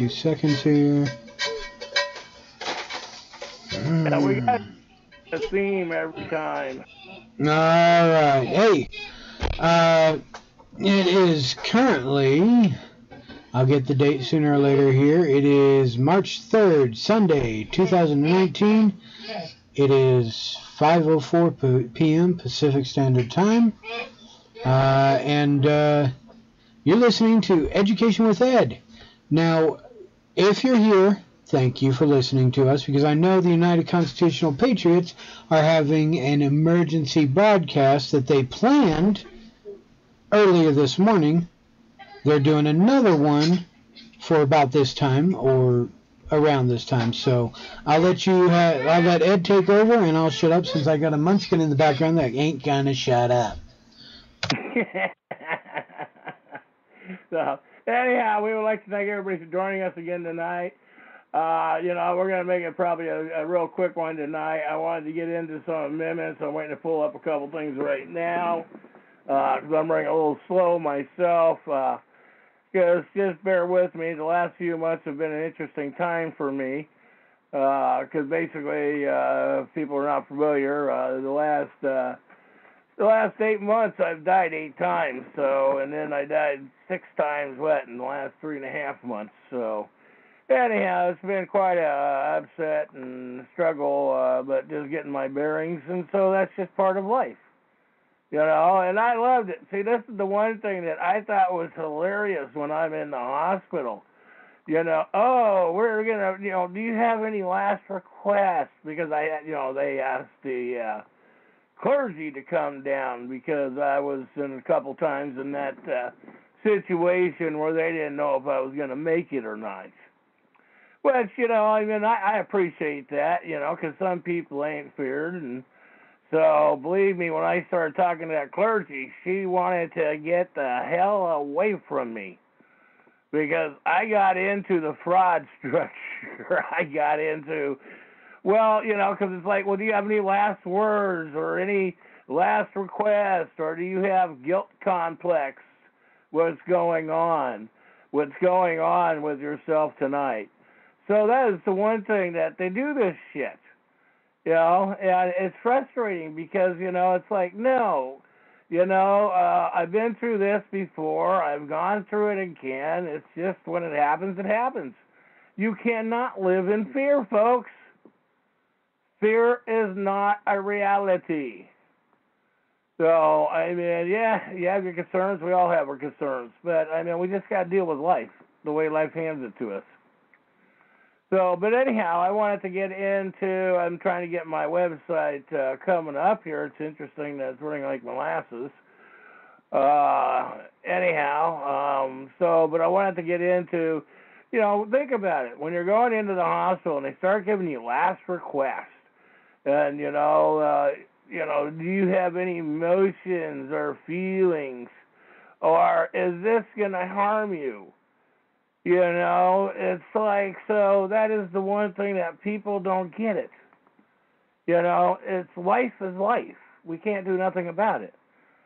Seconds here. Yeah, we got a theme every time. All right. Hey, it is currently, I'll get the date sooner or later here. It is March 3rd, Sunday, 2019. It is 5:04 p.m. Pacific Standard Time. And you're listening to Education with Ed. Now, if you're here, thank you for listening to us, because I know the United Constitutional Patriots are having an emergency broadcast that they planned earlier this morning. They're doing another one for about this time or around this time. So I'll let Ed take over, and I'll shut up since I got a munchkin in the background that ain't gonna shut up. So anyhow, we would like to thank everybody for joining us again tonight. We're going to make it probably a real quick one tonight. I wanted to get into some amendments. I'm waiting to pull up a couple things right now because I'm running a little slow myself. Just bear with me. The last few months have been an interesting time for me because basically, if people are not familiar, the last 8 months I've died 8 times. So, and then I died 6 times in the last 3.5 months. So. Anyhow, it's been quite a upset and struggle, but just getting my bearings, and so that's just part of life, and I loved it. See, this is the one thing that I thought was hilarious when I'm in the hospital. We're gonna, do you have any last requests? Because they asked the clergy to come down because I was in a couple times in that situation where they didn't know if I was gonna make it or not. Which, I appreciate that, because some people ain't feared. And so, believe me, when I started talking to that clergy, she wanted to get the hell away from me. Because I got into the fraud structure. I got into, because it's like, well, do you have any last words or any last request? Or do you have guilt complex? What's going on? What's going on with yourself tonight? So that is the one thing that they do this shit, and it's frustrating because, it's like, no, I've been through this before. I've gone through it again. It's just when it happens, it happens. You cannot live in fear, folks. Fear is not a reality. So, you have your concerns. We all have our concerns. But, we just got to deal with life the way life hands it to us. So, but anyhow, I wanted to get into, I'm trying to get my website coming up here. It's interesting that it's running like molasses. But I wanted to get into, think about it. When you're going into the hospital and they start giving you last requests, and, do you have any emotions or feelings, or is this going to harm you? It's like, so that is the one thing that people don't get it. It's life is life. We can't do nothing about it.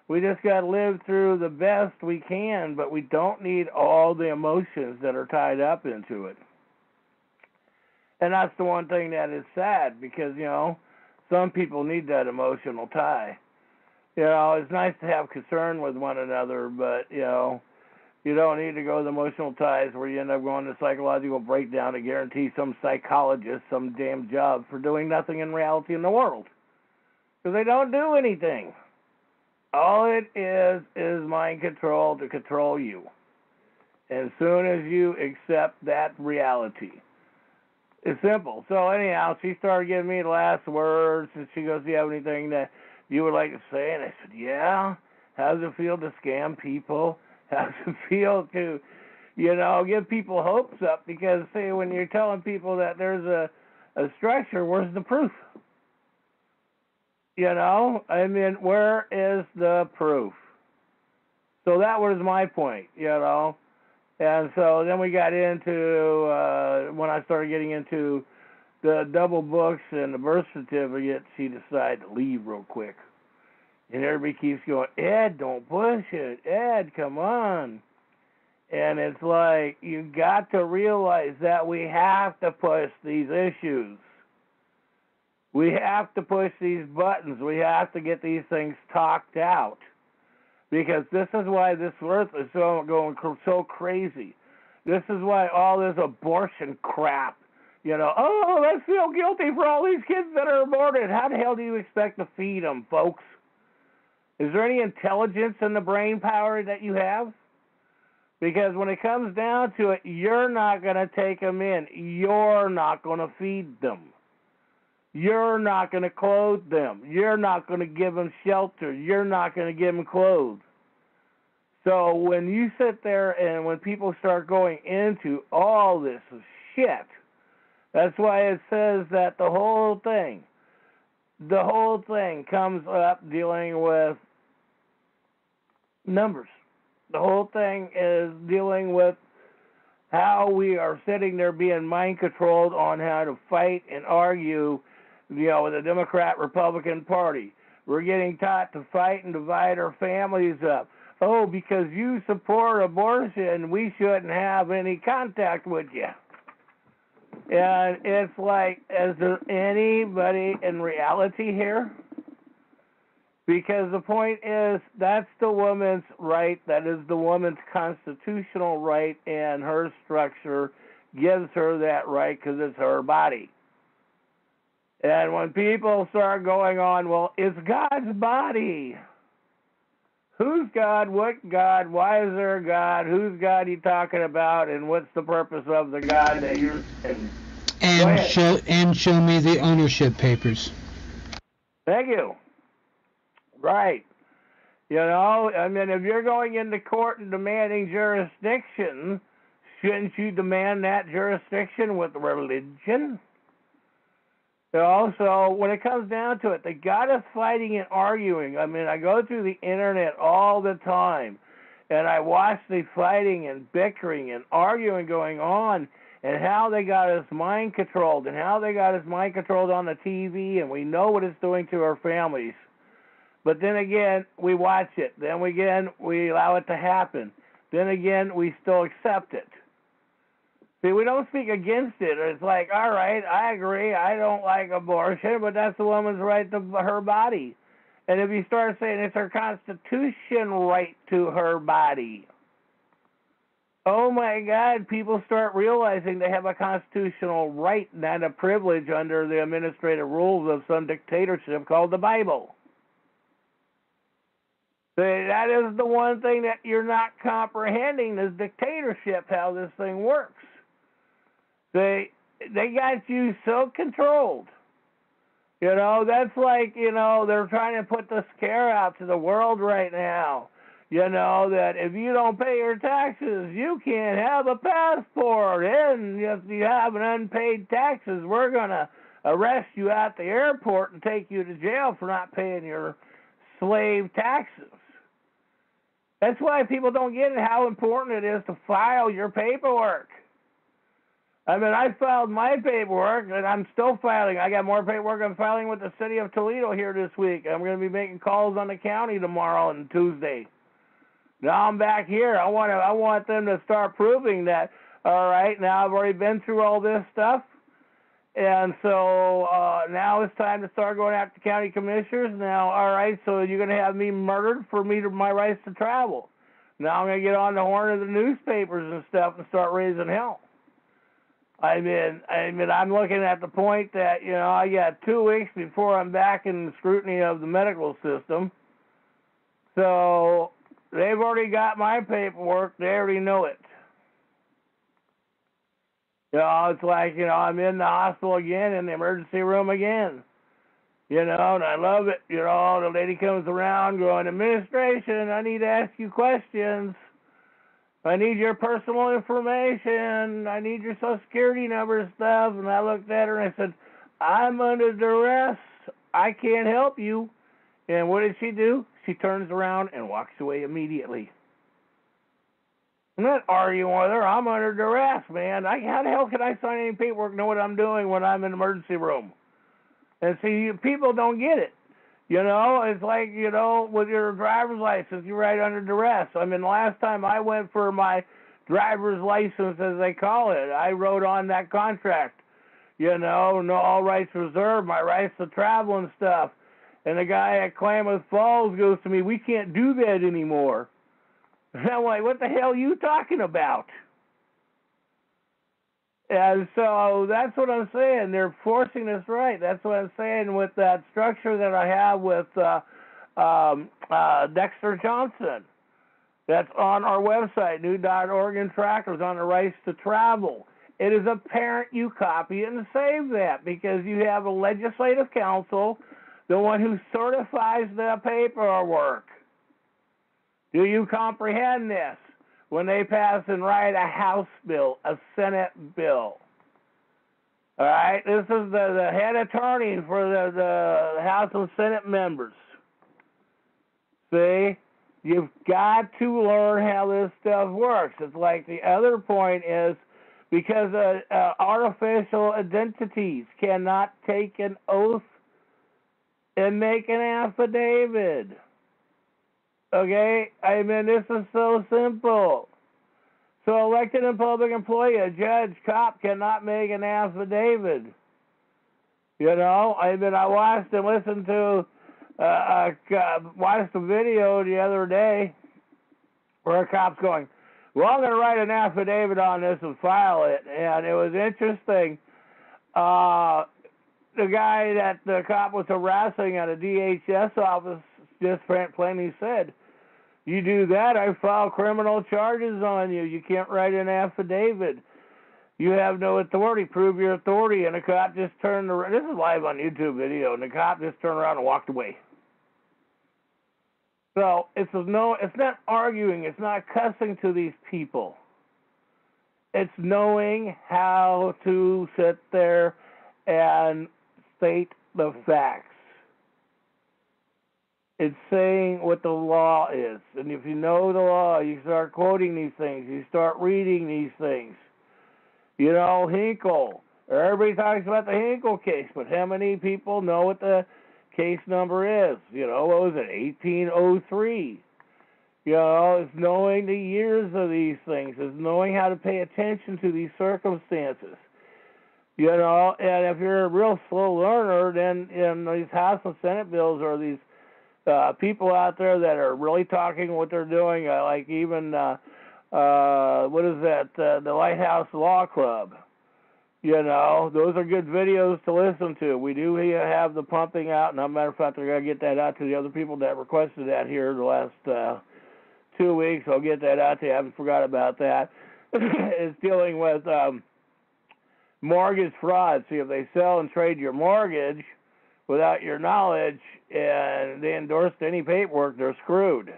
We just got to live through the best we can, but we don't need all the emotions that are tied up into it. And that's the one thing that is sad because, some people need that emotional tie. It's nice to have concern with one another, but, you don't need to go to the emotional ties where you end up going to psychological breakdown to guarantee some psychologist some damn job for doing nothing in reality in the world. Because they don't do anything. All it is mind control to control you. And as soon as you accept that reality, it's simple. So anyhow, she started giving me the last words, and she goes, do you have anything that you would like to say? And I said, yeah. How does it feel to scam people? How does it feel to, give people hopes up? Because, see, when you're telling people that there's a structure, where's the proof? Where is the proof? So that was my point, And so then we got into, when I started getting into the double books and the birth certificate, she decided to leave real quick. And everybody keeps going, Ed, don't push it. Ed, come on. And it's like, you got to realize that we have to push these issues. We have to push these buttons. We have to get these things talked out. Because this is why this earth is going so crazy. This is why all this abortion crap, oh, let's feel guilty for all these kids that are aborted. How the hell do you expect to feed them, folks? Is there any intelligence in the brain power that you have? Because when it comes down to it, you're not going to take them in. You're not going to feed them. You're not going to clothe them. You're not going to give them shelter. You're not going to give them clothes. So when you sit there and when people start going into all this shit, that's why it says that the whole thing comes up dealing with numbers. The whole thing is dealing with how we are sitting there being mind controlled on how to fight and argue, with the Democrat-Republican Party. We're getting taught to fight and divide our families up. Oh, because you support abortion, we shouldn't have any contact with you. And it's like, is there anybody in reality here? Because the point is, that's the woman's right. That is the woman's constitutional right, and her structure gives her that right because it's her body. And when people start going on, well, it's God's body. Who's God? What God? Why is there a God? Who's God you talking about? And what's the purpose of the God that you're saying? And show me the ownership papers. Thank you. Right. If you're going into court and demanding jurisdiction, shouldn't you demand that jurisdiction with religion? Also, when it comes down to it, they got us fighting and arguing. I go through the internet all the time, and I watch the fighting and bickering and arguing going on, and how they got us mind controlled, and how they got us mind controlled on the TV, and we know what it's doing to our families. But then again, we watch it. Then again, we allow it to happen. Then again, we still accept it. See, we don't speak against it. It's like, all right, I agree. I don't like abortion, but that's the woman's right to her body. And if you start saying it's her constitution right to her body, oh my God, people start realizing they have a constitutional right, not a privilege under the administrative rules of some dictatorship called the Bible. That is the one thing that you're not comprehending, is dictatorship, how this thing works. They got you so controlled. That's like, they're trying to put the scare out to the world right now. That if you don't pay your taxes, you can't have a passport. And if you have an unpaid taxes, we're going to arrest you at the airport and take you to jail for not paying your slave taxes. That's why people don't get it, how important it is to file your paperwork. I filed my paperwork, and I'm still filing. I got more paperwork I'm filing with the city of Toledo here this week. I'm going to be making calls on the county tomorrow and Tuesday. Now I'm back here. I want them to start proving that, all right, now I've already been through all this stuff. And so now it's time to start going after county commissioners. Now, all right, so you're going to have me murdered for my rights to travel. Now I'm going to get on the horn of the newspapers and stuff and start raising hell. I'm looking at the point that, I got 2 weeks before I'm back in the scrutiny of the medical system. So they've already got my paperwork. They already know it. It's like, I'm in the hospital again, in the emergency room again. And I love it. The lady comes around going, administration, I need to ask you questions. I need your personal information. I need your social security number and stuff. And I looked at her and I said, I'm under duress. I can't help you. And what did she do? She turns around and walks away immediately. I'm not arguing with her. I'm under duress, man. How the hell can I sign any paperwork and know what I'm doing when I'm in the emergency room? And see, people don't get it. It's like, with your driver's license, you're right under duress. The last time I went for my driver's license, as they call it. I wrote on that contract, you know, no all rights reserved, my rights to travel and stuff. And the guy at Klamath Falls goes to me, we can't do that anymore. And I'm like, what the hell are you talking about? And so that's what I'm saying. They're forcing us right. That's what I'm saying with that structure that I have with Dexter Johnson. That's on our website, new.Oregon Trackers, on the rights to travel. It is apparent you copy it and save that because you have a legislative council, the one who certifies the paperwork. Do you comprehend this? When they pass and write a House bill, a Senate bill. All right, this is the head attorney for the House and Senate members. See, you've got to learn how this stuff works. It's like the other point is because artificial identities cannot take an oath and make an affidavit. Okay? I mean, this is so simple. So elected and public employee, a judge, cop cannot make an affidavit. You know? I mean, I watched and listened to, watched a video the other day where a cop's going, well, I'm going to write an affidavit on this and file it. And it was interesting. The guy that the cop was harassing at a DHS office just plainly said, you do that, I file criminal charges on you. You can't write an affidavit. You have no authority. Prove your authority. And the cop just turned around. This is live on YouTube video. And the cop just turned around and walked away. So it's not arguing. It's not cussing to these people. It's knowing how to sit there and state the facts. It's saying what the law is. And if you know the law, you start quoting these things. You start reading these things. You know, Hinkle. Everybody talks about the Hinkle case, but how many people know what the case number is? You know, what was it, 1803? You know, it's knowing the years of these things. It's knowing how to pay attention to these circumstances. You know, and if you're a real slow learner, then in these House and Senate bills or these people out there that are really talking what they're doing, like even, what is that, the Lighthouse Law Club. You know, those are good videos to listen to. We do have the pumping out, and as a matter of fact, they're going to get that out to the other people that requested that here the last 2 weeks. I'll get that out to you. I haven't forgot about that. It's dealing with mortgage fraud. See, if they sell and trade your mortgage without your knowledge and they endorsed any paperwork, they're screwed.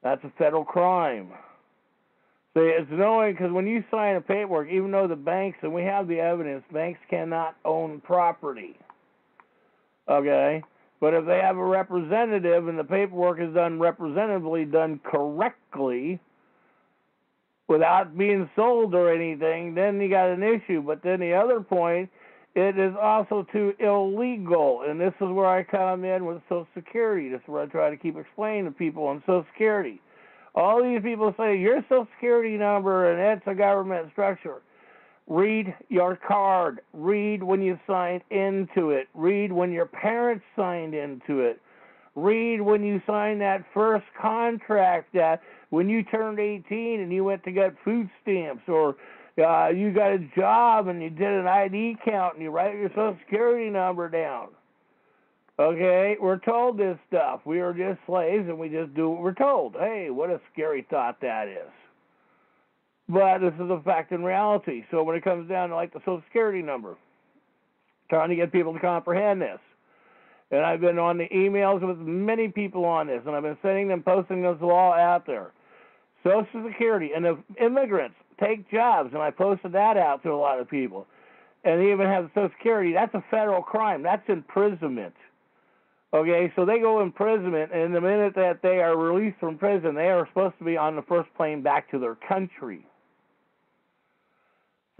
That's a federal crime. See, it's knowing, because when you sign a paperwork, even though the banks, and we have the evidence, banks cannot own property. Okay? But if they have a representative and the paperwork is done representatively, done correctly, without being sold or anything, then you got an issue. But then the other point, it is also too illegal, and this is where I come in with Social Security. This is where I try to keep explaining to people on Social Security. All these people say, your Social Security number, and it's a government structure. Read your card. Read when you signed into it. Read when your parents signed into it. Read when you signed that first contract, that when you turned 18 and you went to get food stamps, or you got a job and you did an ID count and you write your Social Security number down. Okay, we're told this stuff. We are just slaves and we just do what we're told. Hey, what a scary thought that is. But this is a fact in reality. So when it comes down to like the Social Security number, trying to get people to comprehend this. And I've been on the emails with many people on this, and I've been sending them, posting this law out there. Social Security, and if immigrants take jobs, and I posted that out to a lot of people, and they even have Social Security, that's a federal crime. That's imprisonment. Okay, so they go imprisonment, and the minute that they are released from prison, they are supposed to be on the first plane back to their country.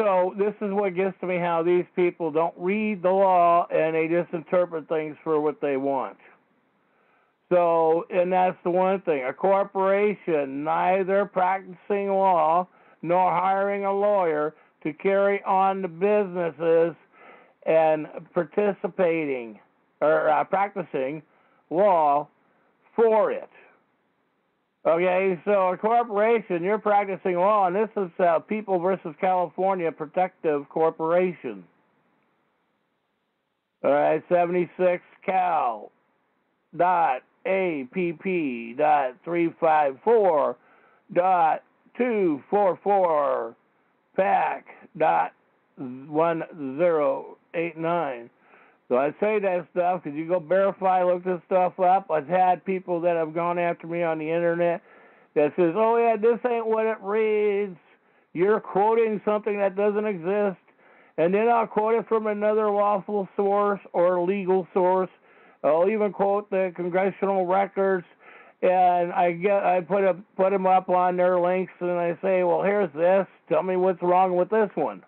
So this is what gets to me, how these people don't read the law, and they just interpret things for what they want. So, and that's the one thing. A corporation neither practicing law nor hiring a lawyer to carry on the businesses and participating or practicing law for it. Okay, so a corporation, you're practicing law, and this is People versus California Protective Corporation. All right, 76 Cal dot APP dot 354 dot 244 PAC dot 1089. So I say that stuff because you go verify, look this stuff up. I've had people that have gone after me on the internet that says, oh yeah, this ain't what it reads. You're quoting something that doesn't exist. And then I'll quote it from another lawful source or legal source. I'll even quote the congressional records, and I put them up on their links, and I say, well, here's this. Tell me what's wrong with this one.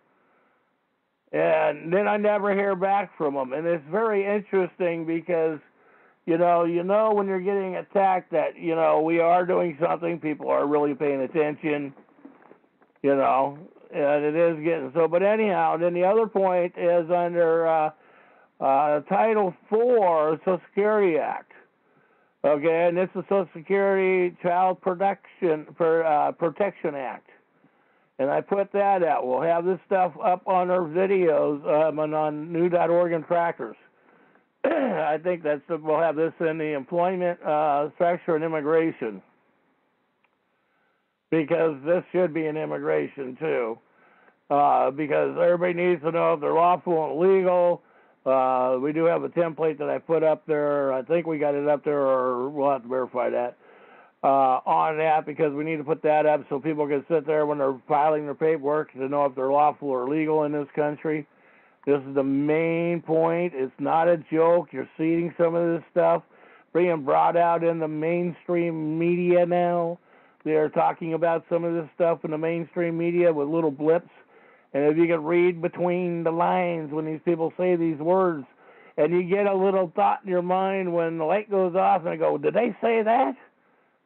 And then I never hear back from them. And it's very interesting because, you know when you're getting attacked that, we are doing something, people are really paying attention, and it is getting so. But anyhow, then the other point is under Title IV, Social Security Act. Okay, and this is Social Security Child Protection Act. And I put that out. We'll have this stuff up on our videos and on new.org and trackers. I think we'll have this in the employment structure and immigration. Because this should be in immigration too. Because everybody needs to know if they're lawful and legal. We do have a template that I put up there. I think we got it up there, or we'll have to verify that. On that, because we need to put that up so people can sit there when they're filing their paperwork to know if they're lawful or legal in this country. This is the main point. It's not a joke. You're seeing some of this stuff being brought out in the mainstream media now. They're talking about some of this stuff in the mainstream media with little blips. And if you can read between the lines when these people say these words, and you get a little thought in your mind when the light goes off and I go, did they say that?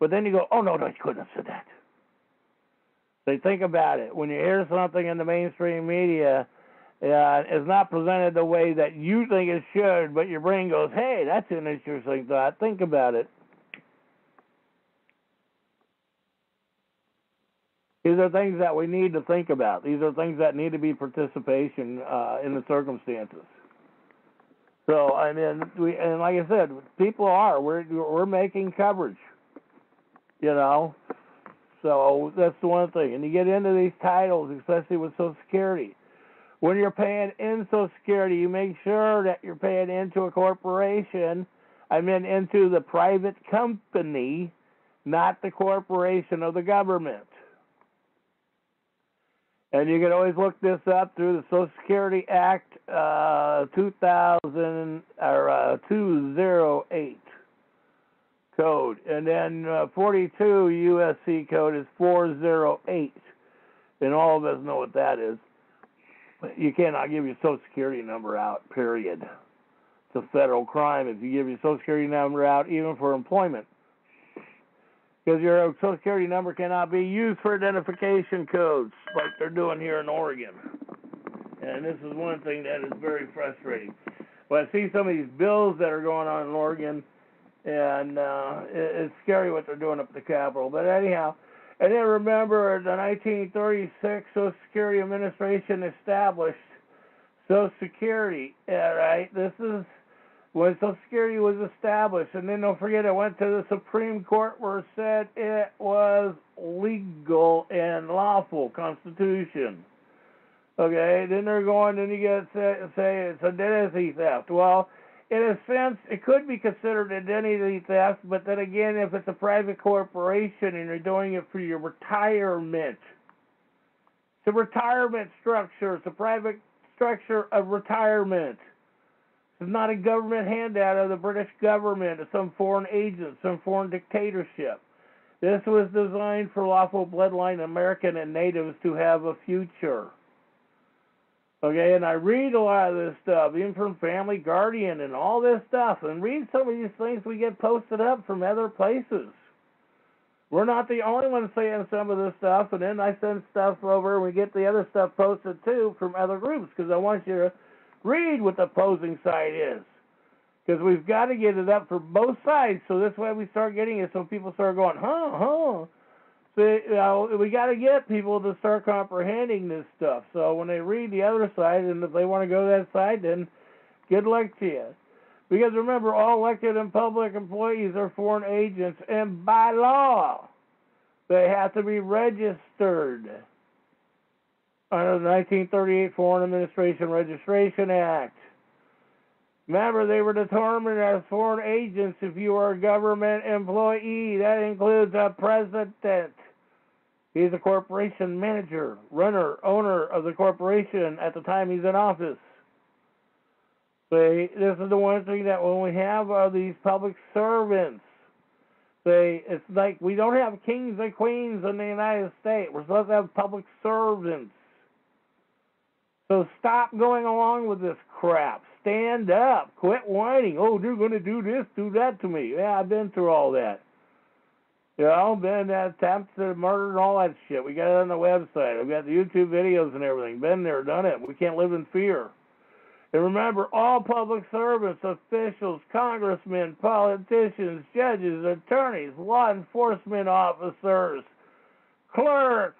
But then you go, oh, no, you couldn't have said that. So think about it. When you hear something in the mainstream media, it's not presented the way that you think it should, but your brain goes, hey, that's an interesting thought. Think about it. These are things that we need to think about. These are things that need to be participation in the circumstances. So, I mean, and like I said, people we're making coverage. So that's the one thing. And you get into these titles, especially with Social Security. When you're paying in Social Security, you make sure that you're paying into a corporation. Into the private company, not the corporation of the government. And you can always look this up through the Social Security Act 208. Code, and then 42 USC code is 408, and all of us know what that is. You cannot give your Social Security number out, period. It's a federal crime if you give your Social Security number out, even for employment, because your Social Security number cannot be used for identification codes like they're doing here in Oregon. And this is one thing that is very frustrating. When I see some of these bills that are going on in Oregon, and it's scary what they're doing up at the Capitol. But anyhow, and then remember the 1936 Social Security Administration established Social Security. All right, this is when Social Security was established. And then don't forget, it went to the Supreme Court where it said it was legal and lawful, Constitution. Okay, then you get say it's identity theft. Well, in a sense, it could be considered identity theft, but then again, if it's a private corporation and you're doing it for your retirement, it's a retirement structure. It's a private structure of retirement. It's not a government handout of the British government or some foreign agent, some foreign dictatorship. This was designed for lawful bloodline American and natives to have a future. Okay, and I read a lot of this stuff, even from Family Guardian and all this stuff, and read some of these things we get posted up from other places. We're not the only ones saying some of this stuff, and then I send stuff over, and we get the other stuff posted too from other groups, because I want you to read what the opposing side is. Because we've got to get it up for both sides, so this way we start getting it, so people start going, huh. So, we got to get people to start comprehending this stuff. So when they read the other side, and if they want to go to that side, then good luck to you. Because remember, all elected and public employees are foreign agents, and by law, they have to be registered under the 1938 Foreign Administration Registration Act. Remember, they were determined as foreign agents if you are a government employee. That includes a president. He's a corporation manager, runner, owner of the corporation at the time he's in office. See, this is the one thing that when we have these public servants, it's like we don't have kings and queens in the United States. We're supposed to have public servants. So stop going along with this crap. Stand up. Quit whining. Oh, they're going to do this, do that to me. Yeah, I've been through all that. You know, been attempted murder and all that shit. We got it on the website. We've got the YouTube videos and everything. Been there, done it. We can't live in fear. And remember, all public servants, officials, congressmen, politicians, judges, attorneys, law enforcement officers, clerks.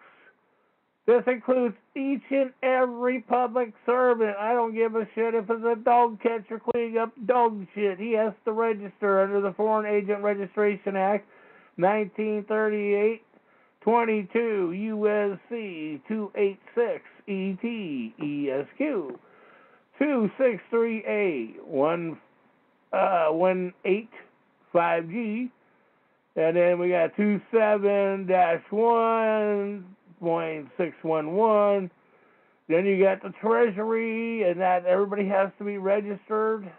This includes each and every public servant. I don't give a shit if it's a dog catcher cleaning up dog shit. He has to register under the Foreign Agent Registration Act, 1938, 22 U.S.C. 286 ET ESQ 263A 185G, and then we got 27-1.611. Then you got the Treasury, and that everybody has to be registered.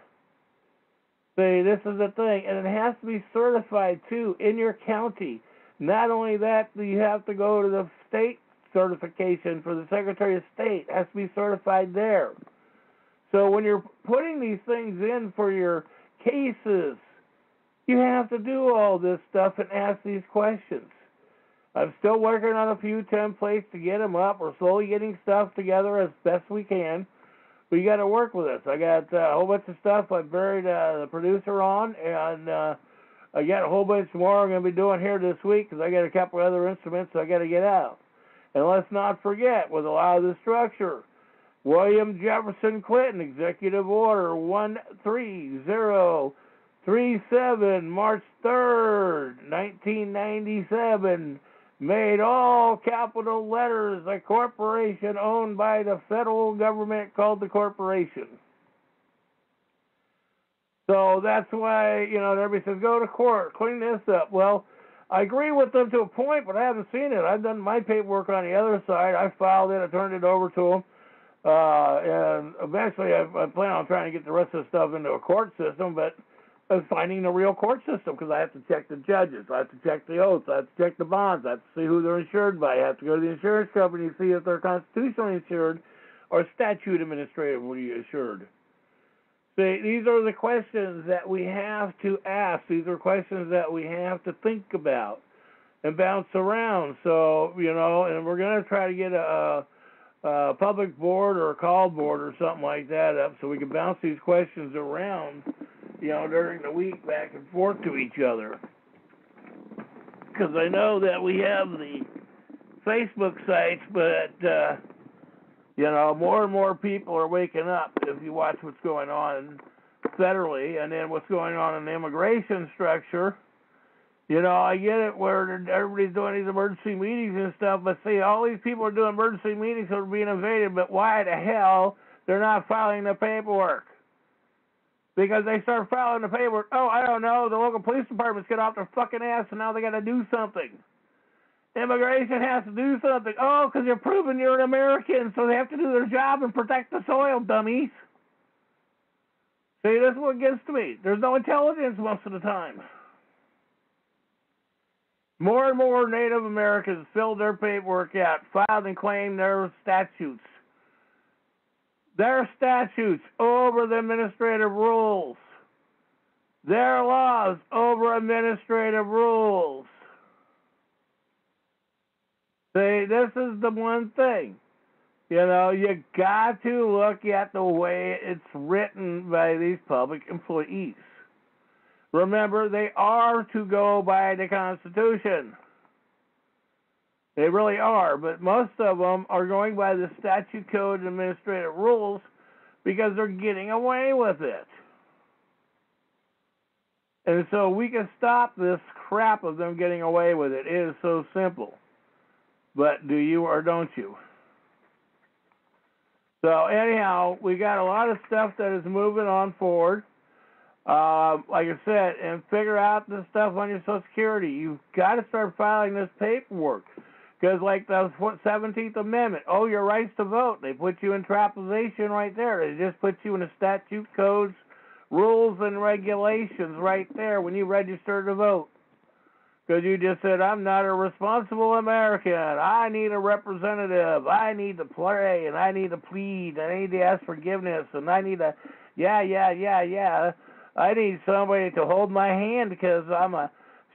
See, this is the thing, and it has to be certified too in your county. Not only that, you have to go to the state certification for the Secretary of State. It has to be certified there. So when you're putting these things in for your cases, you have to do all this stuff and ask these questions. I'm still working on a few templates to get them up. We're slowly getting stuff together as best we can. But you got to work with us. I got a whole bunch of stuff I buried the producer on, and I got a whole bunch more I'm going to be doing here this week because I got a couple other instruments I got to get out. And let's not forget, with a lot of the structure, William Jefferson Clinton, Executive Order 13037, March 3rd, 1997, made all capital letters a corporation owned by the federal government called the corporation. So that's why, everybody says, go to court, clean this up. Well, I agree with them to a point, but I haven't seen it. I've done my paperwork on the other side. I filed it. I turned it over to them. And eventually I plan on trying to get the rest of the stuff into a court system, but finding the real court system, because I have to check the judges, I have to check the oaths, I have to check the bonds, I have to see who they're insured by, I have to go to the insurance company to see if they're constitutionally insured or statute administratively insured. See, these are the questions that we have to ask. These are questions that we have to think about and bounce around. So, and we're going to try to get a public board or a call board or something like that up so we can bounce these questions around, during the week back and forth to each other. Because I know that we have the Facebook sites, but, more and more people are waking up if you watch what's going on federally and then what's going on in the immigration structure. I get it where everybody's doing these emergency meetings and stuff, but see, all these people are doing emergency meetings that are being invaded, but why the hell they're not filing the paperwork? Because they start filing the paperwork. Oh, I don't know, the local police departments get off their fucking ass and now they got to do something. Immigration has to do something. Oh, because you're proving you're an American, so they have to do their job and protect the soil, dummies. See, this is what gets to me. There's no intelligence most of the time. More and more Native Americans filled their paperwork out, filed and claimed their statutes. Their statutes over the administrative rules. Their laws over administrative rules. See, this is the one thing. You know, you got to look at the way it's written by these public employees. Remember, they are to go by the Constitution. They really are, but most of them are going by the statute code and administrative rules because they're getting away with it. And so we can stop this crap of them getting away with it. It is so simple. But do you or don't you? So anyhow, we got a lot of stuff that is moving on forward. Like I said, and figure out the stuff on your Social Security. You've got to start filing this paperwork. Because like the 17th Amendment, your rights to vote, they put you in trapization right there. They just put you in the statute codes, rules, and regulations right there when you register to vote. Because you just said, I'm not a responsible American. I need a representative. I need to pray, and I need to plead, and I need to ask forgiveness, and I need to, I need somebody to hold my hand because I'm a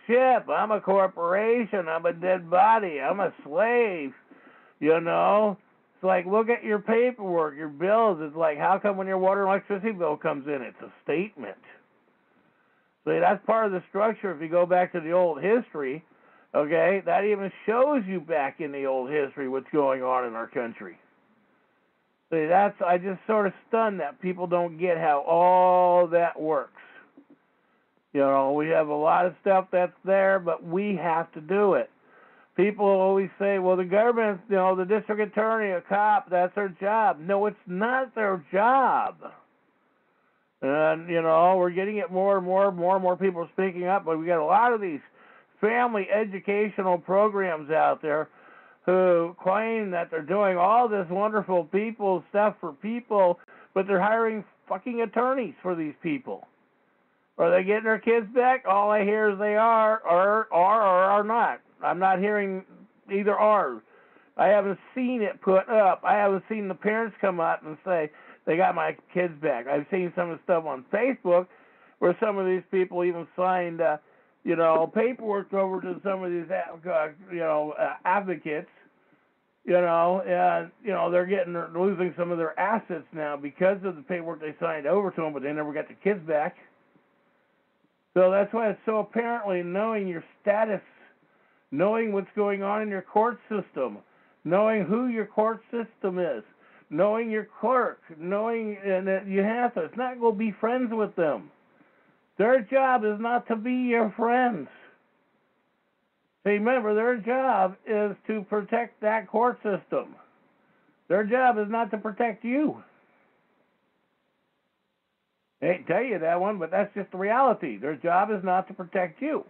ship, I'm a corporation, I'm a dead body, I'm a slave, you know? It's like, look at your paperwork, your bills. It's like, how come when your water and electricity bill comes in, it's a statement? See, that's part of the structure. If you go back to the old history, okay, that even shows you back in the old history what's going on in our country. See, I just sort of stunned that people don't get how all that works. You know, we have a lot of stuff that's there, but we have to do it. People always say, well, the government, you know, the district attorney, a cop, that's their job. No, it's not their job. And, you know, we're getting it more and more people are speaking up, but we got a lot of these family educational programs out there who claim that they're doing all this wonderful stuff for people, but they're hiring fucking attorneys for these people. Are they getting their kids back? All I hear is they are or are not. I'm not hearing either or. I haven't seen it put up. I haven't seen the parents come up and say, they got my kids back. I've seen some of the stuff on Facebook where some of these people even signed, paperwork over to some of these, advocates, and, they're losing some of their assets now because of the paperwork they signed over to them, but they never got the kids back. So that's why it's so apparently knowing your status, knowing what's going on in your court system, knowing who your court system is, knowing your clerk, knowing that you have to. It's not going to be friends with them. Their job is not to be your friends. See, remember, their job is to protect that court system. Their job is not to protect you. I hate to tell you that one, but that's just the reality. Their job is not to protect you.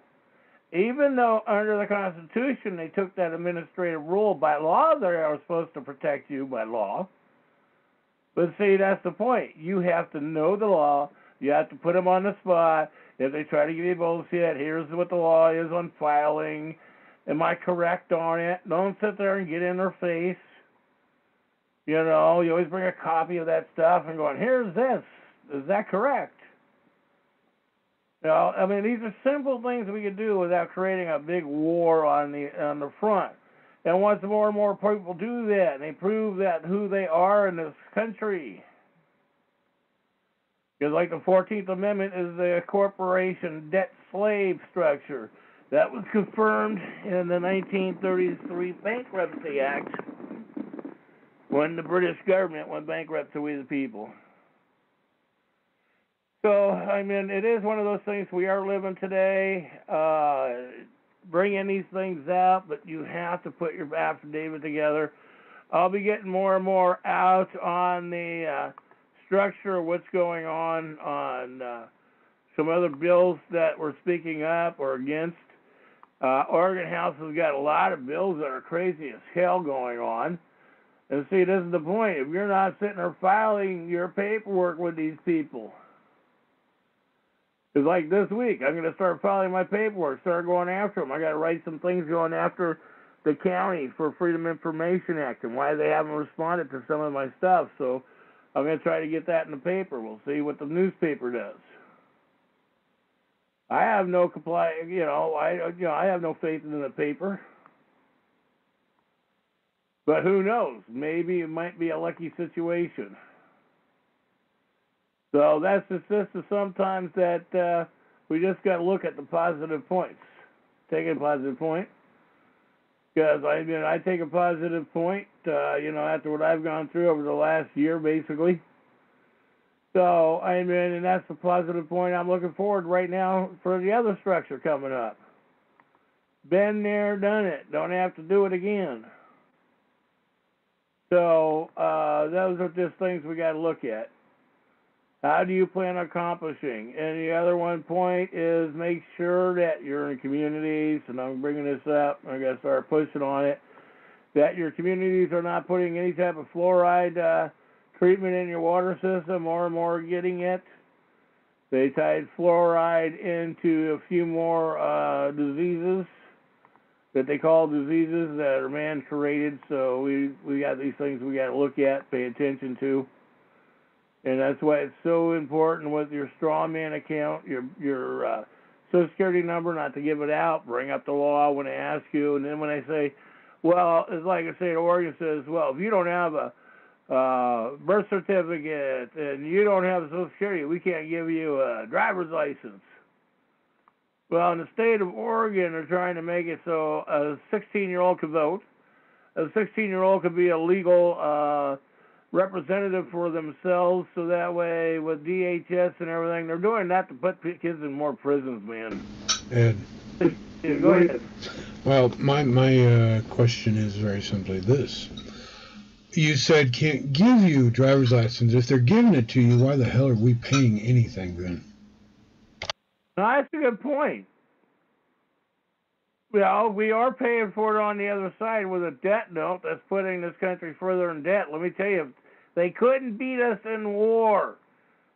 Even though under the Constitution they took that administrative rule by law, they are supposed to protect you by law. But see, that's the point. You have to know the law. You have to put them on the spot. If they try to give you bullshit, here's what the law is on filing. Am I correct on it? Don't sit there and get in their face. You know, you always bring a copy of that stuff and going, here's this. Is that correct? You know, I mean, these are simple things we can do without creating a big war on the front. And once more and more people do that, and they prove that who they are in this country. Because like the 14th Amendment is the corporation debt slave structure. That was confirmed in the 1933 Bankruptcy Act when the British government went bankrupt to we the people. So, I mean, it is one of those things we are living today, bringing these things out, but you have to put your affidavit together. I'll be getting more and more out on the structure of what's going on some other bills that we're speaking up or against. Oregon House has got a lot of bills that are crazy as hell going on. And see, this is the point. If you're not sitting there filing your paperwork with these people, it's like this week, I'm going to start filing my paperwork, start going after them. I got to write some things going after the county for Freedom of Information Act and why they haven't responded to some of my stuff. So I'm going to try to get that in the paper. We'll see what the newspaper does. I have no I have no faith in the paper. But who knows? Maybe it might be a lucky situation. So that's just sometimes that we just got to look at the positive points. Take a positive point. Because I take a positive point, after what I've gone through over the last year, basically. So, and that's the positive point I'm looking forward right now for the other structure coming up. Been there, done it. Don't have to do it again. So, those are just things we got to look at. How do you plan on accomplishing? And the other one point is make sure that you're in communities, and I'm bringing this up, I got to start pushing on it, that your communities are not putting any type of fluoride treatment in your water system. More and more getting it. They tied fluoride into a few more diseases that they call diseases that are man-created. So we got these things we got to look at, pay attention to. And that's why it's so important with your strawman account, your Social Security number, not to give it out. Bring up the law when they ask you. And then when they say, well, it's like I say, Oregon says, well, if you don't have a birth certificate and you don't have a Social Security, we can't give you a driver's license. Well, in the state of Oregon, they're trying to make it so a 16-year-old could vote. A 16-year-old could be a legal representative for themselves, so that way with DHS and everything, they're doing that to put kids in more prisons, man. Ed. Yeah, go ahead. Well, my question is very simply this. You said can't give you driver's license. If they're giving it to you, why the hell are we paying anything then? No, that's a good point. Well, we are paying for it on the other side with a debt note that's putting this country further in debt. Let me tell you, they couldn't beat us in war.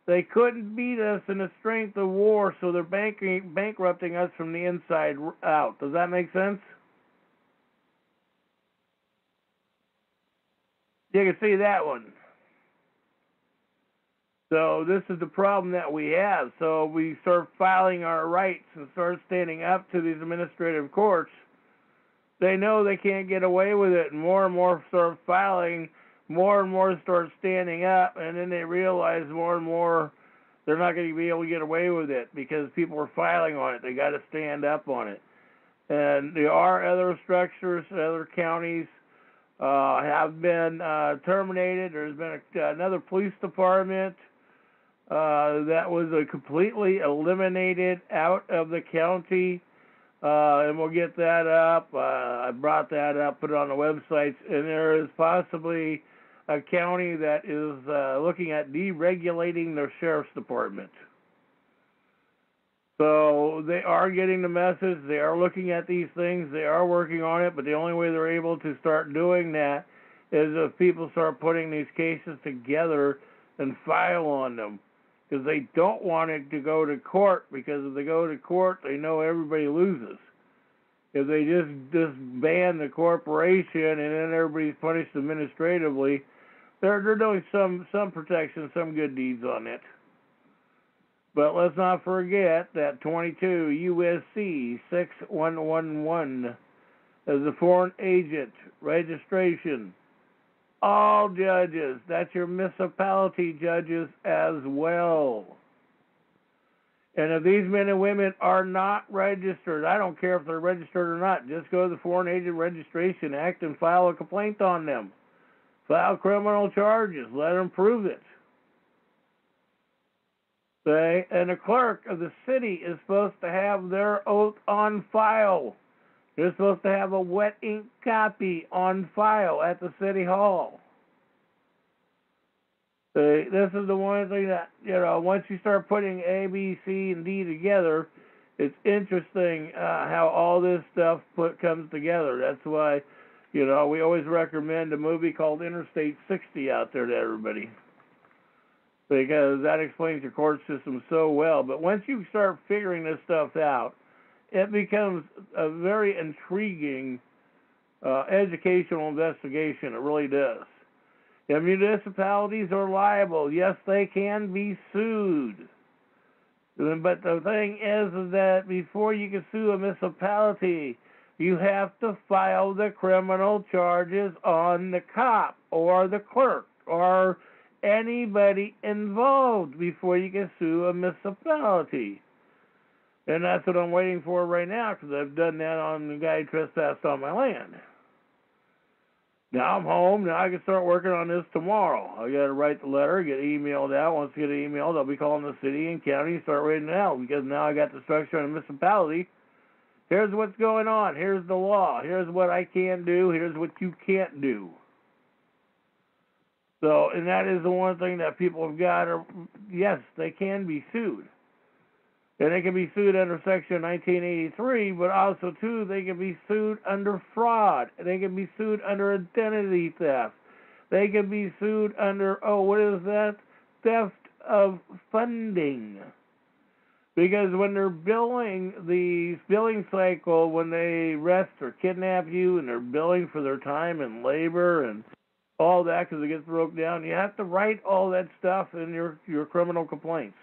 They couldn't beat us in the strength of war, so they're bankrupting us from the inside out. Does that make sense? You can see that one. So this is the problem that we have. So we start filing our rights and start standing up to these administrative courts. They know they can't get away with it, and more start filing, more and more start standing up, and then they realize more and more they're not going to be able to get away with it because people are filing on it. They got to stand up on it. And there are other structures, other counties have been terminated. There's been another police department that was completely eliminated out of the county, and we'll get that up. I brought that up, put it on the websites, and there is possibly a county that is looking at deregulating their sheriff's department. So they are getting the message. They are looking at these things. They are working on it, but the only way they're able to start doing that is if people start putting these cases together and file on them. Because they don't want it to go to court, because if they go to court, they know everybody loses. If they just ban the corporation and then everybody's punished administratively, they're doing some protection, some good deeds on it. But let's not forget that 22 U.S.C. 6111 is a foreign agent registration. All judges, that's your municipality judges as well. And if these men and women are not registered, I don't care if they're registered or not, just go to the Foreign Agent Registration Act and file a complaint on them. File criminal charges, let them prove it. Okay? And the clerk of the city is supposed to have their oath on file. You're supposed to have a wet ink copy on file at the city hall. See, this is the one thing that, once you start putting A, B, C, and D together, it's interesting how all this stuff comes together. That's why, we always recommend a movie called Interstate 60 out there to everybody, because that explains your court system so well. But once you start figuring this stuff out, it becomes a very intriguing educational investigation. It really does. The municipalities are liable. Yes, they can be sued. But the thing is that before you can sue a municipality, you have to file the criminal charges on the cop or the clerk or anybody involved before you can sue a municipality. And that's what I'm waiting for right now, because I've done that on the guy who trespassed on my land. Now I'm home. Now I can start working on this tomorrow. I got to write the letter, get it emailed out. Once I get it emailed, I'll be calling the city and county and start writing it out, because now I got the structure on the municipality. Here's what's going on. Here's the law. Here's what I can do. Here's what you can't do. So, and that is the one thing that people have got to, yes, they can be sued. And they can be sued under Section 1983, but also, too, they can be sued under fraud. They can be sued under identity theft. They can be sued under, what is that? Theft of funding. Because when they're billing, the billing cycle, when they arrest or kidnap you, and they're billing for their time and labor and all that because it gets broke down, you have to write all that stuff in your criminal complaints.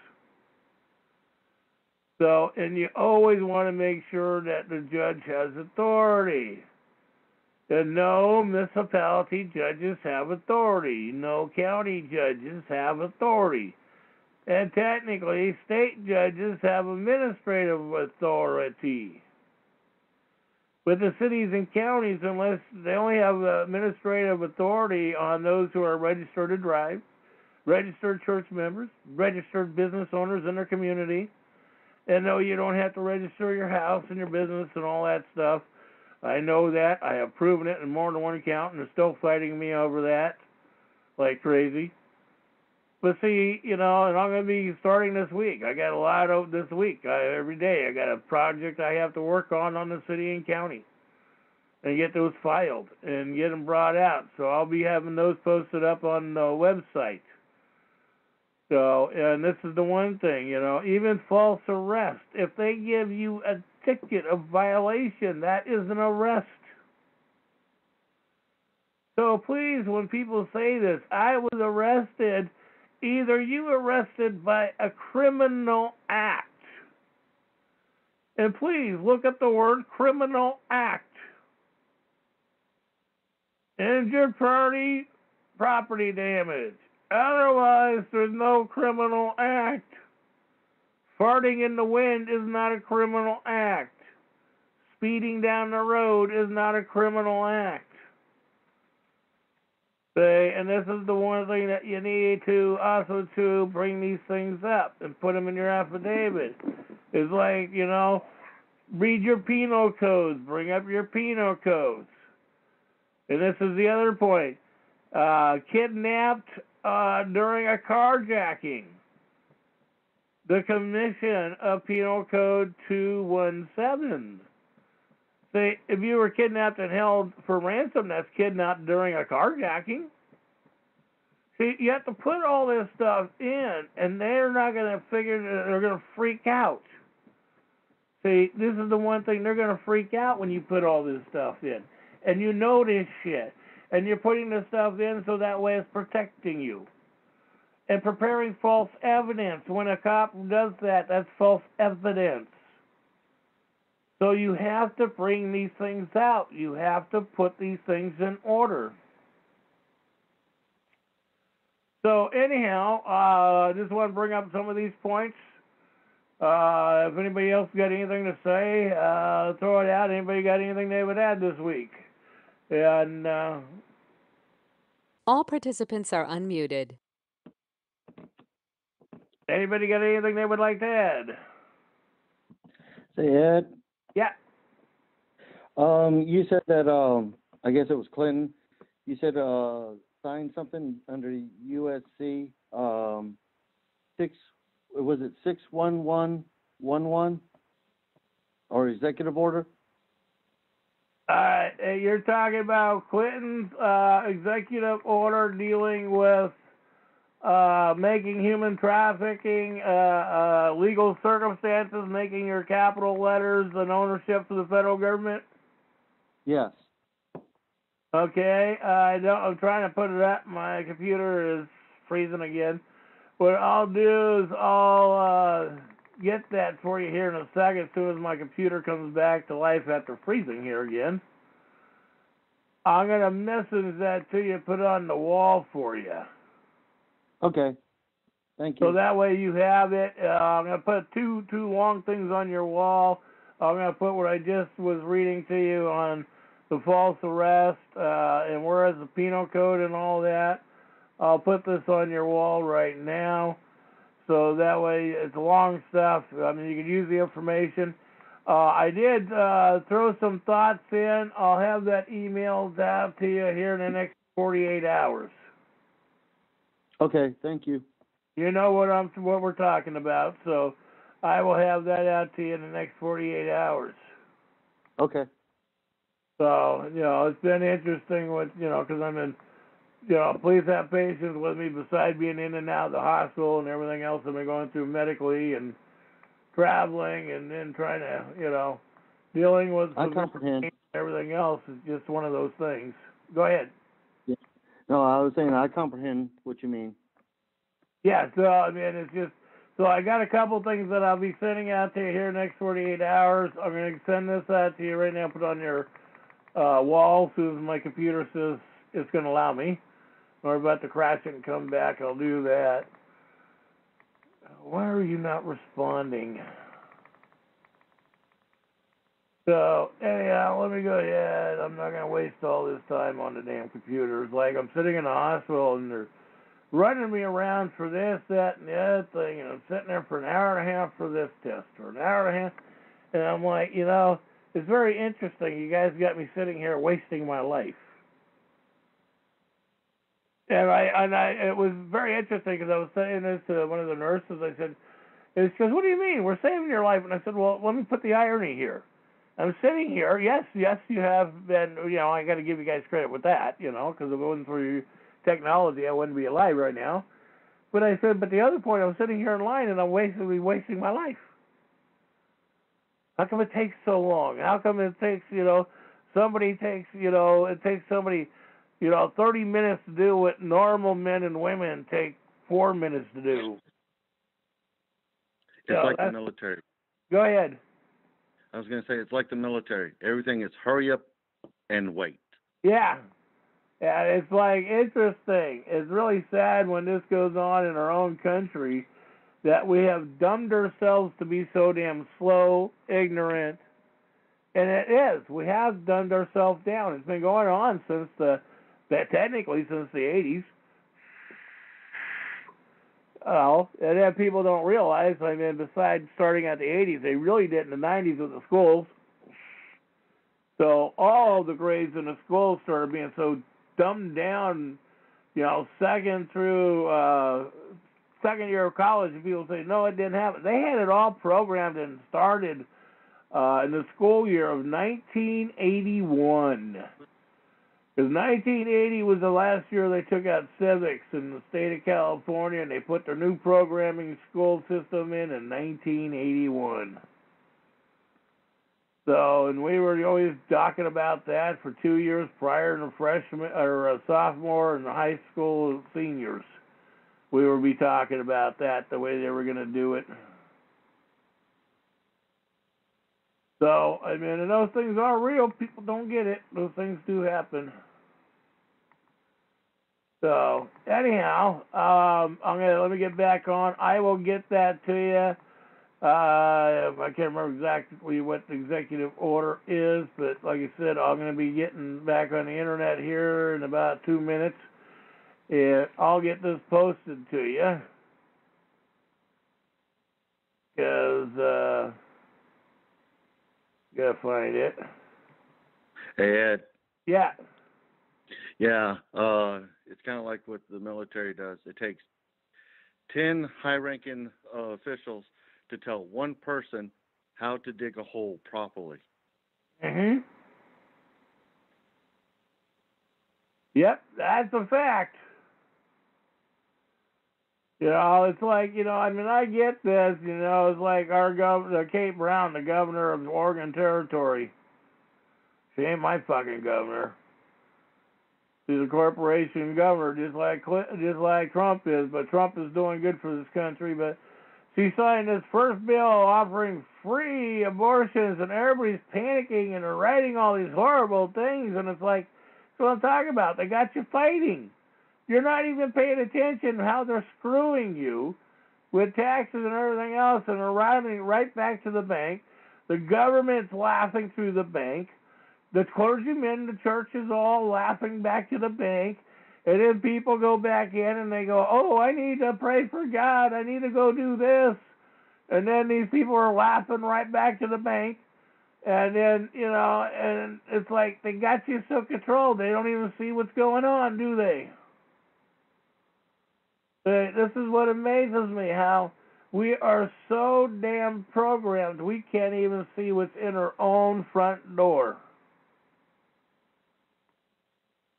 So, and you always want to make sure that the judge has authority. And no municipality judges have authority. No county judges have authority. And technically, state judges have administrative authority. But the cities and counties, unless they only have administrative authority on those who are registered to drive, registered church members, registered business owners in their community. And no, you don't have to register your house and your business and all that stuff. I know that. I have proven it in more than one account, and they're still fighting me over that like crazy. But see, and I'm going to be starting this week. I got a lot of this week. Every day I got a project I have to work on the city and county and get those filed and get them brought out. So I'll be having those posted up on the website. So, and this is the one thing, even false arrest. If they give you a ticket of violation, that is an arrest. So please, when people say this, I was arrested, either you arrested by a criminal act. And please look up the word criminal act. Injured property damage. Otherwise, there's no criminal act. Farting in the wind is not a criminal act. Speeding down the road is not a criminal act. And this is the one thing that you need to also to bring these things up and put them in your affidavit. It's like, read your penal codes, bring up your penal codes. And this is the other point. Kidnapped during a carjacking. The Commission of Penal Code 217. See, if you were kidnapped and held for ransom, that's kidnapped during a carjacking. See, you have to put all this stuff in, and they're not going to figure, they're going to freak out. See, this is the one thing, they're going to freak out when you put all this stuff in. And you know this shit. And you're putting this stuff in so that way it's protecting you. And preparing false evidence. When a cop does that, that's false evidence. So you have to bring these things out. You have to put these things in order. So anyhow, I just want to bring up some of these points. If anybody else got anything to say, throw it out. Anybody got anything they would add this week? And all participants are unmuted. Anybody got anything they would like to add? Say, Ed. Yeah. You said that, I guess it was Clinton. You said signed something under USC 61111 or executive order? You're talking about Clinton's executive order dealing with making human trafficking legal circumstances, making your capital letters and ownership to the federal government? Yes. Okay, I'm trying to put it up. My computer is freezing again. What I'll do is I'll get that for you here in a second as soon as my computer comes back to life after freezing here again. I'm going to message that to you, put it on the wall for you. Okay. Thank you. So that way you have it. I'm going to put two long things on your wall. I'm going to put what I just was reading to you on the false arrest and whereas the penal code and all that. I'll put this on your wall right now. So that way it's long stuff. I mean, you can use the information. I did throw some thoughts in. I'll have that emailed out to you here in the next 48 hours. Okay, thank you. You know what we're talking about, so I will have that out to you in the next 48 hours. Okay. So, it's been interesting with, because I'm in, police have patients with me besides being in and out of the hospital and everything else I've been going through medically and traveling and then trying to, dealing with I comprehend. and everything else is just one of those things. Go ahead. Yeah. No, I was saying I comprehend what you mean. Yeah, so I mean, it's just, so I got a couple things that I'll be sending out to you here in the next 48 hours. I'm going to send this out to you right now, put it on your wall as soon as my computer says it's going to allow me. Or about to crash it and come back, I'll do that. Why are you not responding? So, anyhow, let me go ahead. I'm not going to waste all this time on the damn computers. Like, I'm sitting in a hospital and they're running me around for this, that, and the other thing, and I'm sitting there for an hour and a half for this test, or an hour and a half, and I'm like, it's very interesting. You guys got me sitting here wasting my life. And it was very interesting because I was saying this to one of the nurses. I said, and she goes, "What do you mean? We're saving your life." And I said, "Well, let me put the irony here. I'm sitting here. Yes, you have been. I got to give you guys credit with that. Because if it wasn't for your technology, I wouldn't be alive right now." But I said, but the other point, I'm sitting here in line and I'm wasting my life. How come it takes so long? How come it takes, somebody takes, it takes somebody, 30 minutes to do what normal men and women take 4 minutes to do? It's like the military. Go ahead. I was going to say it's like the military. Everything is hurry up and wait. Yeah. Yeah, it's like interesting. It's really sad when this goes on in our own country that we have dumbed ourselves to be so damn slow, ignorant. And it is. We have dumbed ourselves down. It's been going on technically since the 80s. Well, and then people don't realize, I mean, besides starting at the 80s, they really did in the 90s with the schools. So all of the grades in the schools started being so dumbed down, second through second year of college, and people say, no, it didn't happen. They had it all programmed and started in the school year of 1981. Because 1980 was the last year they took out civics in the state of California, and they put their new programming school system in 1981. So, and we were always talking about that for 2 years prior to freshman or a sophomore and the high school seniors. We would be talking about that, the way they were going to do it. So, I mean, and those things are real. People don't get it. Those things do happen. So, anyhow, let me get back on. I will get that to you. I can't remember exactly what the executive order is, but like I said, I'm going to be getting back on the internet here in about 2 minutes. I'll get this posted to you. Because, gotta find it. Hey, Ed. Yeah. Yeah, it's kind of like what the military does. It takes 10 high-ranking officials to tell one person how to dig a hole properly. Mm-hmm. Yep, that's a fact. It's like, I get this, it's like our governor, Kate Brown, the governor of the Oregon Territory. She ain't my fucking governor. He's a corporation governor, just like Trump is. But Trump is doing good for this country. But she signed this first bill offering free abortions, and everybody's panicking and they're writing all these horrible things. And it's like, that's what I'm talking about. They got you fighting. You're not even paying attention to how they're screwing you with taxes and everything else, and they're routing right back to the bank. The government's laughing through the bank. The clergymen, the church is all laughing back to the bank. And then people go back in and they go, oh, I need to pray for God. I need to go do this. And then these people are laughing right back to the bank. And then, and it's like they got you so controlled, they don't even see what's going on, do they? This is what amazes me, how we are so damn programmed, we can't even see what's in our own front door.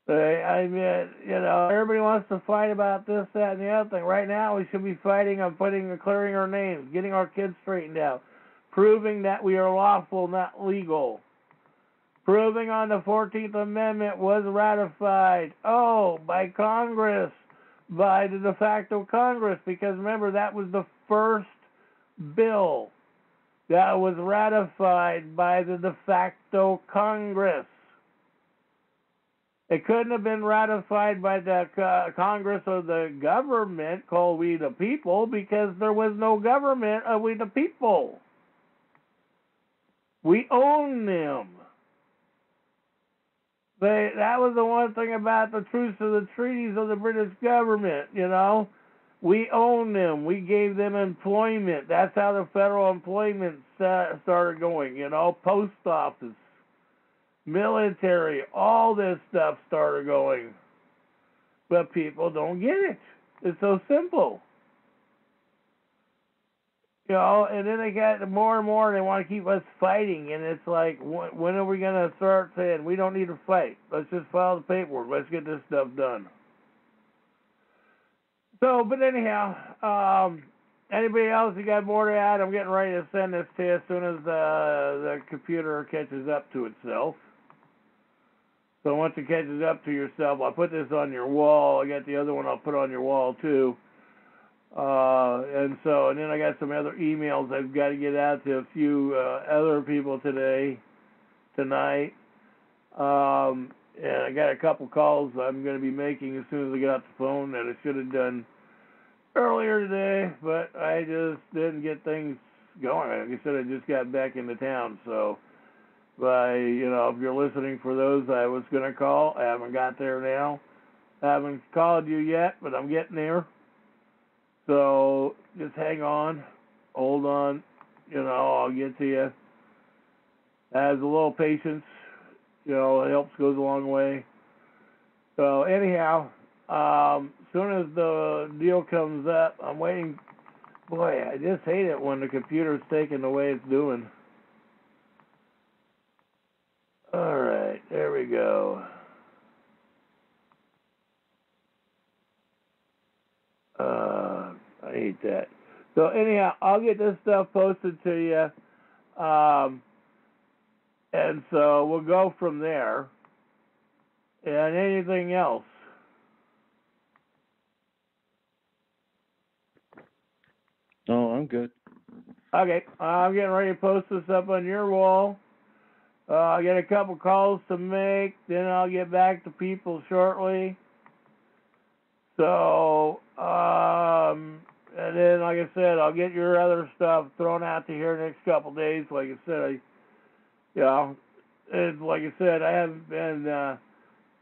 I mean, everybody wants to fight about this, that, and the other thing. Right now, we should be fighting on clearing our names, getting our kids straightened out, proving that we are lawful, not legal, proving on the 14th Amendment was ratified, by Congress, by the de facto Congress, because remember, that was the first bill that was ratified by the de facto Congress. It couldn't have been ratified by the Congress or the government called We the People, because there was no government of We the People. We own them. That was the one thing about the truce of the treaties of the British government, We own them. We gave them employment. That's how the federal employment started going, post office, military, all this stuff started going. But people don't get it. It's so simple. And then they got more and more, they want to keep us fighting, and it's like, when are we going to start saying, we don't need to fight, let's just file the paperwork, let's get this stuff done. So, but anyhow, anybody else you got more to add? I'm getting ready to send this to you as soon as the computer catches up to itself. So once it catches up to yourself, I'll put this on your wall. I got the other one I'll put on your wall too. And then I got some other emails I've got to get out to a few other people tonight. And I got a couple calls I'm going to be making as soon as I get off the phone that I should have done earlier today, but I just didn't get things going. Like I said, I just got back into town, so if you're listening for those I was going to call, I haven't got there now. I haven't called you yet, but I'm getting there. So just hang on, hold on, I'll get to you. As a little patience, it helps, goes a long way. So anyhow, as soon as the deal comes up, I'm waiting. Boy, I just hate it when the computer's taking the way it's doing. All right, there we go. I hate that. So anyhow, I'll get this stuff posted to you, and so we'll go from there. And anything else? No, I'm good. Okay, I'm getting ready to post this up on your wall. I got a couple calls to make, then I'll get back to people shortly. So, and then, like I said, I'll get your other stuff thrown out to here next couple days. Like I said, like I said, I haven't been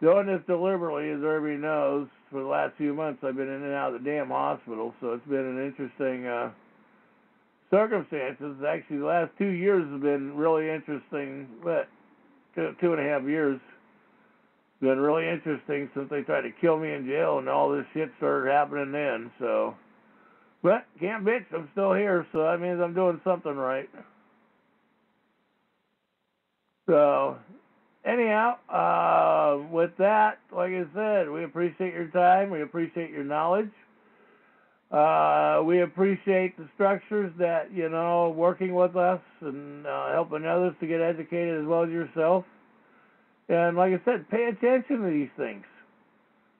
doing this deliberately, as everybody knows. For the last few months, I've been in and out of the damn hospital, so it's been an interesting circumstances. Actually, the last 2 years have been really interesting, but 2.5 years. Been really interesting since they tried to kill me in jail and all this shit started happening then, so. But, can't bitch, I'm still here, so that means I'm doing something right. So, anyhow, with that, like I said, we appreciate your time, we appreciate your knowledge. We appreciate the structures that, working with us and helping others to get educated as well as yourself. And like I said, pay attention to these things.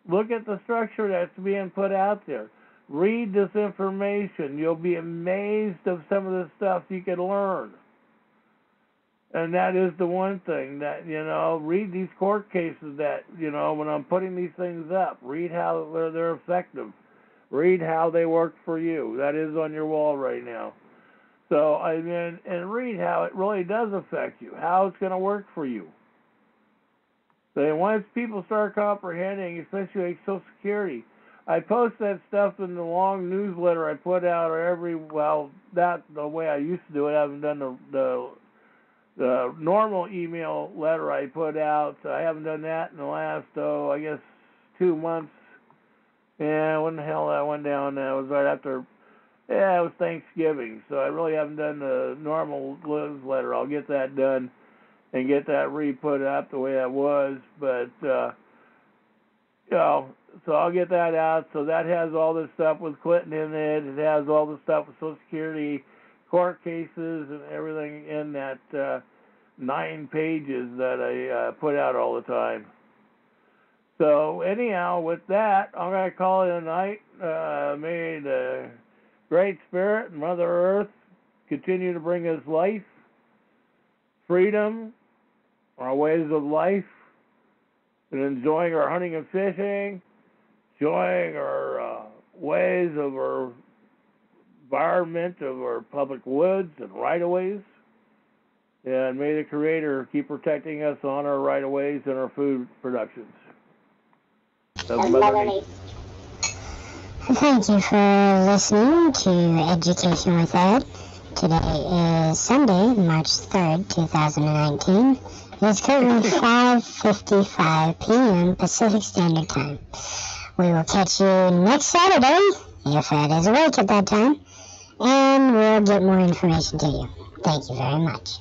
Look at the structure that's being put out there. Read this information. You'll be amazed of some of the stuff you can learn. And that is the one thing that, read these court cases that, when I'm putting these things up, read how they're effective. Read how they work for you. That is on your wall right now. So, and read how it really does affect you, how it's going to work for you. So once people start comprehending, especially like Social Security, I post that stuff in the long newsletter I put out not the way I used to do it. I haven't done the normal email letter I put out. I haven't done that in the last, 2 months. Yeah, when the hell that went down, that was right after, it was Thanksgiving. So I really haven't done the normal newsletter. I'll get that done and get that re-put up the way that was. But, so I'll get that out. So that has all this stuff with Clinton in it. It has all the stuff with Social Security, court cases, and everything in that 9 pages that I put out all the time. So anyhow, with that, I'm going to call it a night. May the Great Spirit and Mother Earth continue to bring us life, freedom, our ways of life, and enjoying our hunting and fishing, enjoying our ways of our environment, of our public woods and right-of-ways. And may the Creator keep protecting us on our right-of-ways and our food productions. Thank you for listening to Education with Ed. Today is Sunday, March 3rd, 2019. It's currently 5:55 p.m. Pacific Standard Time. We will catch you next Saturday, if Ed is awake at that time, and we'll get more information to you. Thank you very much.